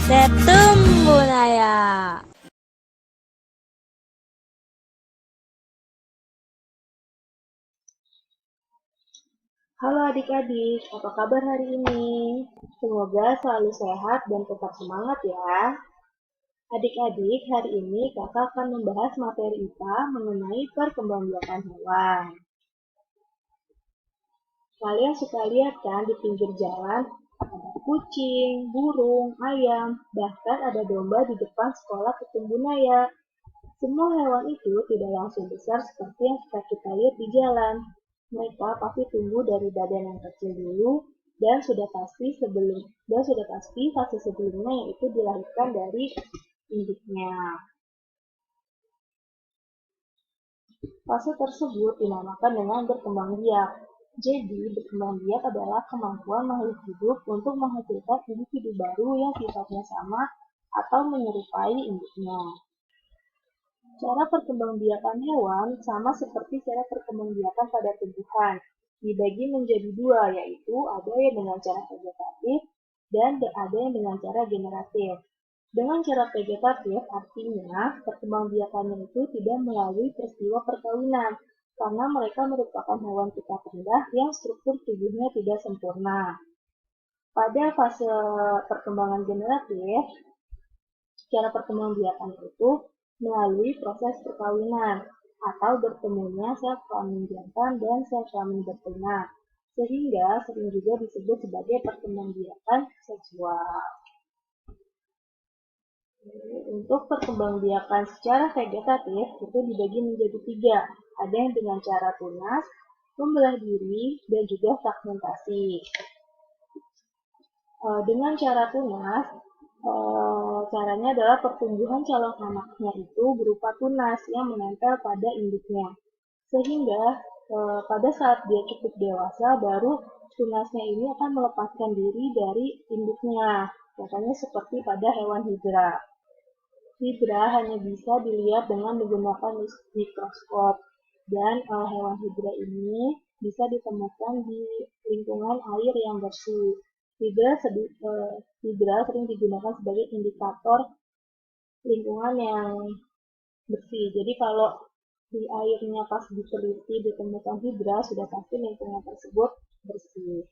Setum Bunaya. Halo adik-adik, apa kabar hari ini? Semoga selalu sehat dan tetap semangat ya. Adik-adik, hari ini kakak akan membahas materi IPA mengenai perkembangbiakan hewan. Kalian suka lihat kan di pinggir jalan, ada kucing, burung, ayam, bahkan ada domba di depan sekolah Ketum Bunaya. Semua hewan itu tidak langsung besar seperti yang kita lihat di jalan. Mereka pasti tumbuh dari badan yang kecil dulu dan sudah pasti fase sebelumnya yaitu dilahirkan dari induknya. Fase tersebut dinamakan dengan berkembang biak. Jadi, berkembang biak adalah kemampuan makhluk hidup untuk menghasilkan individu baru yang sifatnya sama atau menyerupai induknya. Cara perkembangbiakan hewan sama seperti cara perkembangbiakan pada tumbuhan, dibagi menjadi dua, yaitu ada yang dengan cara vegetatif dan ada yang dengan cara generatif. Dengan cara vegetatif artinya perkembangbiakannya itu tidak melalui peristiwa perkawinan, karena mereka merupakan hewan tingkat rendah yang struktur tubuhnya tidak sempurna. Pada fase perkembangan generatif, cara perkembangbiakan itu melalui proses perkawinan atau bertemunya sel kelamin jantan dan sel kelamin betina, sehingga sering juga disebut sebagai perkembangbiakan seksual. Untuk perkembangbiakan secara vegetatif itu dibagi menjadi tiga, ada yang dengan cara tunas, membelah diri, dan juga fragmentasi. Dengan cara tunas, caranya adalah pertumbuhan calon anaknya itu berupa tunas yang menempel pada induknya. Sehingga pada saat dia cukup dewasa, baru tunasnya ini akan melepaskan diri dari induknya. Contohnya seperti pada hewan hidra. Hidra hanya bisa dilihat dengan menggunakan mikroskop. Dan hewan hidra ini bisa ditemukan di lingkungan air yang bersih. Hidra sering digunakan sebagai indikator lingkungan yang bersih. Jadi kalau di airnya pas diteliti ditemukan hidra, sudah pasti lingkungan tersebut bersih.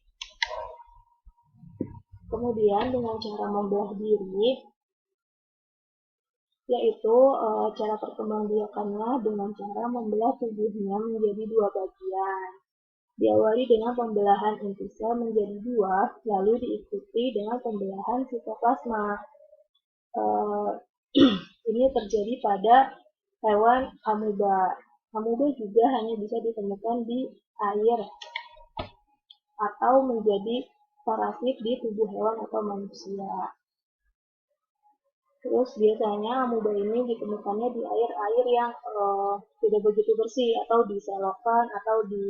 Kemudian dengan cara membelah diri, yaitu cara perkembangbiakannya dengan cara membelah tubuhnya menjadi dua bagian. Diawali dengan pembelahan inti sel menjadi dua, lalu diikuti dengan pembelahan sitoplasma. Ini terjadi pada hewan amuba. Amuba juga hanya bisa ditemukan di air atau menjadi parasit di tubuh hewan atau manusia. Terus biasanya amuba ini ditemukannya di air-air yang tidak begitu bersih atau di selokan atau di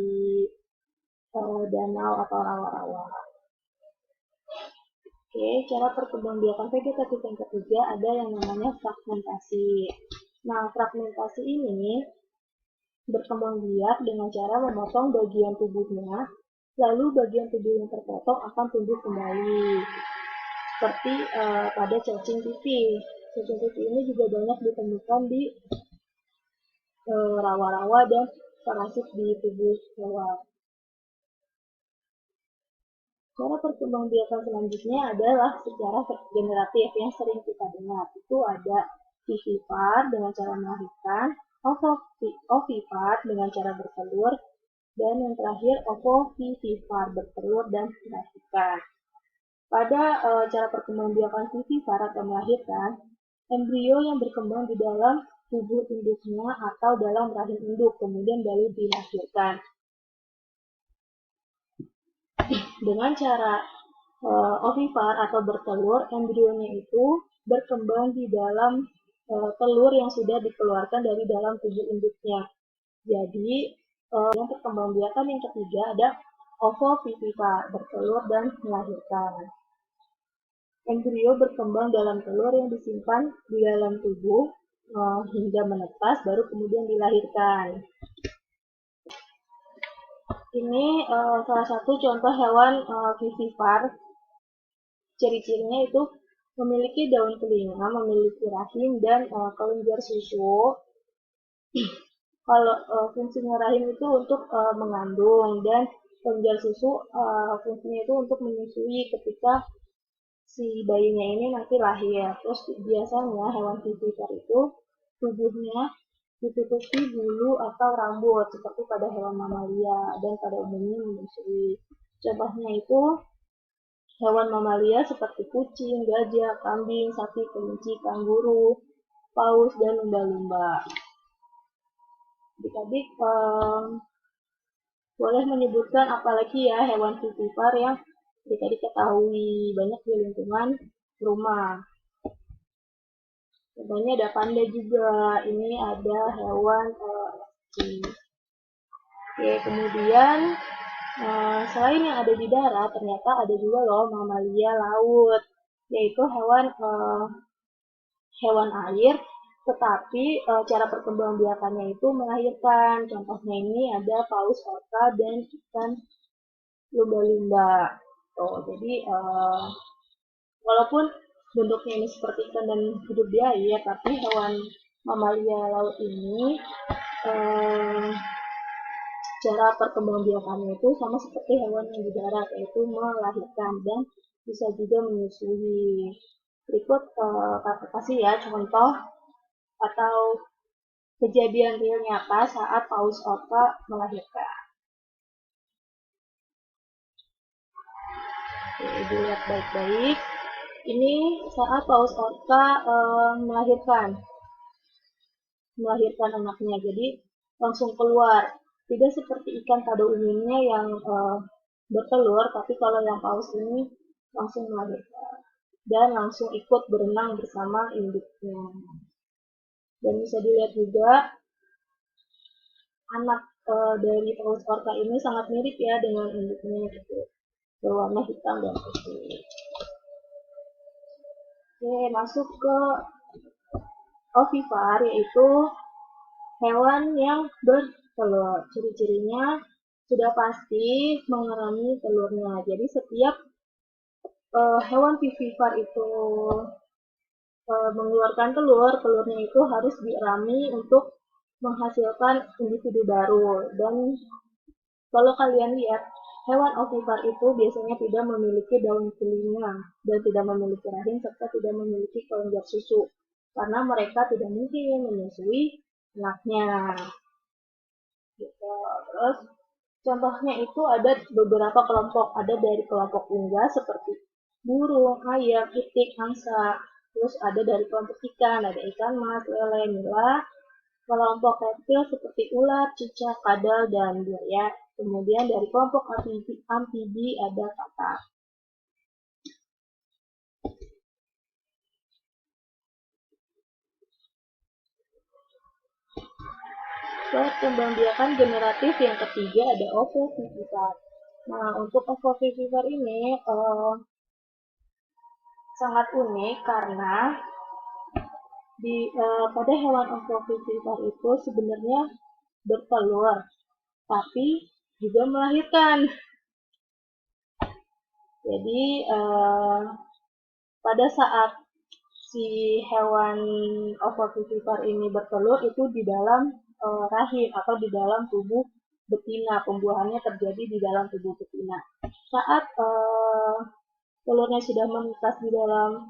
danau atau rawa-rawa. Oke, cara perkembangbiakan vegetatif yang ketiga ada yang namanya fragmentasi. Nah, fragmentasi ini berkembang biak dengan cara memotong bagian tubuhnya, lalu bagian tubuh yang terpotong akan tumbuh kembali. Seperti pada cacing pipih. Cacing pipih ini juga banyak ditemukan di rawa-rawa dan parasit di tubuh hewan. Cara perkembangbiakan selanjutnya adalah secara generatif yang sering kita dengar. Itu ada vivipar dengan cara melahirkan, ovipar dengan cara bertelur, dan yang terakhir ovovivipar bertelur dan melahirkan. Pada cara perkembangbiakan vivipar atau melahirkan, embrio yang berkembang di dalam tubuh induknya atau dalam rahim induk, kemudian baru dilahirkan. Dengan cara ovipar atau bertelur, embrionya itu berkembang di dalam telur yang sudah dikeluarkan dari dalam tubuh induknya. Jadi, yang perkembangbiakan yang ketiga ada ovovivipar, bertelur dan melahirkan. Embrio berkembang dalam telur yang disimpan di dalam tubuh hingga menetas, baru kemudian dilahirkan. Ini salah satu contoh hewan vivipar. Ciri-cirinya itu memiliki daun telinga, memiliki rahim dan kelenjar susu. Kalau fungsinya rahim itu untuk mengandung dan kelenjar susu fungsinya itu untuk menyusui ketika si bayinya ini nanti lahir. Terus biasanya hewan vivipar itu tubuhnya ditutupi bulu atau rambut seperti pada hewan mamalia dan pada umumnya menyusui. Contohnya itu hewan mamalia seperti kucing, gajah, kambing, sapi, kelinci, kanguru, paus, dan lumba-lumba. Adik-adik boleh menyebutkan apalagi ya hewan vivipar yang adik-adik ketahui banyak di lingkungan rumah. Contohnya ada panda juga. Ini ada hewan Oke, kemudian selain yang ada di darat, ternyata ada juga loh mamalia laut, yaitu hewan air, tetapi cara perkembangbiakannya itu melahirkan. Contohnya ini ada paus orca dan ikan lumba-lumba. Jadi walaupun bentuknya ini seperti ikan dan hidup di air, tapi hewan mamalia laut ini cara perkembangbiakannya itu sama seperti hewan yang di darat, yaitu melahirkan dan bisa juga menyusui. Berikut kakak kasih ya contoh atau kejadian real nyata saat paus orca melahirkan. Oke, dilihat baik-baik. Ini saat paus orca melahirkan anaknya, jadi langsung keluar. Tidak seperti ikan pada umumnya yang bertelur, tapi kalau yang paus ini langsung melahirkan dan langsung ikut berenang bersama induknya. Dan bisa dilihat juga anak dari paus orca ini sangat mirip ya dengan induknya gitu, berwarna hitam dan putih. Oke, masuk ke ovipar, yaitu hewan yang bertelur. Ciri-cirinya sudah pasti mengerami telurnya. Jadi setiap hewan vivipar itu mengeluarkan telurnya itu harus dierami untuk menghasilkan individu baru. Dan kalau kalian lihat, hewan ovipar itu biasanya tidak memiliki daun telinga dan tidak memiliki rahim serta tidak memiliki kelenjar susu, karena mereka tidak mungkin menyusui anaknya. Gitu. Terus contohnya itu ada beberapa kelompok, ada dari kelompok unggas seperti burung, ayam, itik, angsa. Terus ada dari kelompok ikan, ada ikan mas, lele, nila. Kelompok reptil seperti ular, cicak, kadal, dan buaya. Kemudian dari kelompok amfibi ada katak. Perkembangbiakan generatif yang ketiga ada ovovivipar. Nah, untuk ovovivipar ini sangat unik karena pada hewan ovovivipar itu sebenarnya bertelur, tapi juga melahirkan. Jadi pada saat si hewan ovovivipar ini bertelur itu di dalam rahim atau di dalam tubuh betina, pembuahannya terjadi di dalam tubuh betina. Saat telurnya sudah menetas di dalam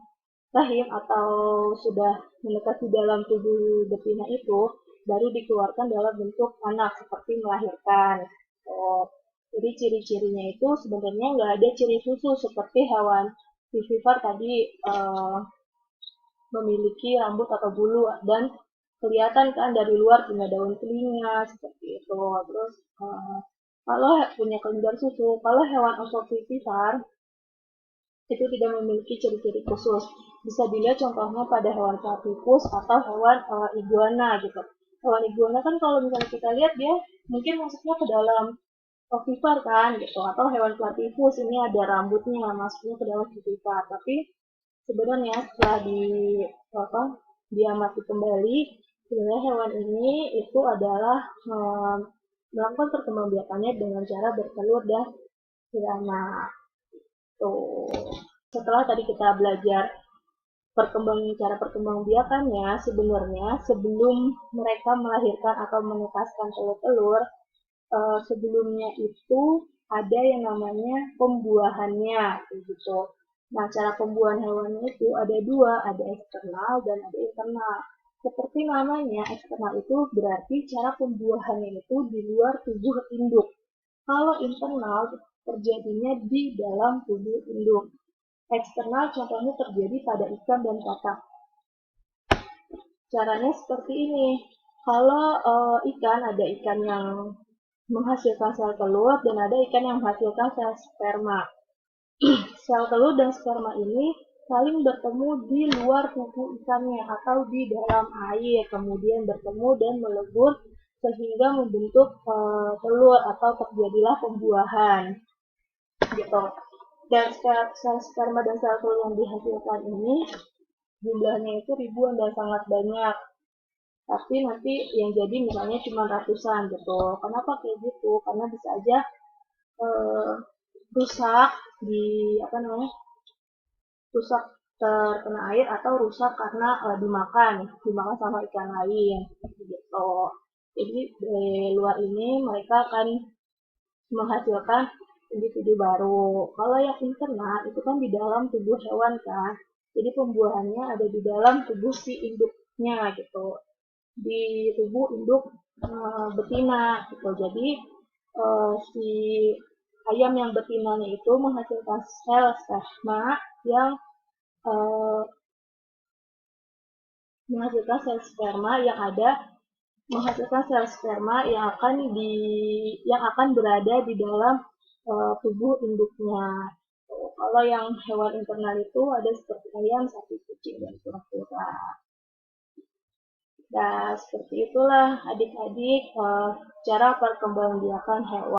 rahim atau sudah menetas di dalam tubuh betina itu, baru dikeluarkan dalam bentuk anak seperti melahirkan. Jadi ciri-cirinya itu sebenarnya nggak ada ciri khusus seperti hewan vivipar tadi memiliki rambut atau bulu dan kelihatan kan dari luar punya daun telinga seperti itu. Terus kalau punya kelenjar susu, kalau hewan ovovivipar itu tidak memiliki ciri-ciri khusus. Bisa dilihat contohnya pada hewan platypus atau hewan iguana gitu. Hewan iguana kan kalau misalnya kita lihat dia mungkin masuknya ke dalam ovipar kan gitu, atau hewan platypus ini ada rambutnya masuknya ke dalam ovipar, tapi sebenarnya setelah diamati kembali, sebenarnya hewan ini itu adalah melakukan perkembangbiakannya dengan cara bertelur dan beranak. Tuh. Setelah tadi kita belajar cara perkembangbiakannya sebenarnya sebelum mereka melahirkan atau menetaskan telur-telur, sebelumnya itu ada yang namanya pembuahannya gitu. Nah, cara pembuahan hewannya itu ada dua, ada eksternal dan ada internal. Seperti namanya, eksternal itu berarti cara pembuahannya itu di luar tubuh induk. Kalau internal terjadinya di dalam tubuh induk. Eksternal contohnya terjadi pada ikan dan kakap. Caranya seperti ini. Kalau ikan, ada ikan yang menghasilkan sel telur dan ada ikan yang menghasilkan sel sperma. Sel telur dan sperma ini saling bertemu di luar tubuh ikannya atau di dalam air, kemudian bertemu dan melebur sehingga membentuk telur atau terjadilah pembuahan gitu. Dan sel sperma dan sel telur yang dihasilkan ini jumlahnya itu ribuan dan sangat banyak. Tapi nanti yang jadi misalnya cuma ratusan gitu. Kenapa kayak gitu? Karena bisa aja rusak di rusak terkena air atau rusak karena dimakan sama ikan lain gitu. Jadi dari luar ini mereka akan menghasilkan individu baru. Kalau yang internal itu kan di dalam tubuh hewan kan. Jadi pembuahannya ada di dalam tubuh si induknya gitu. Di tubuh induk betina gitu. Jadi si ayam yang betinanya itu menghasilkan sel sperma yang menghasilkan sel sperma yang ada menghasilkan sel sperma yang akan berada di dalam tubuh induknya. Kalau yang hewan internal itu ada seperti ayam, sapi, kucing, dan kura-kura. Nah, seperti itulah adik-adik cara perkembangbiakan hewan.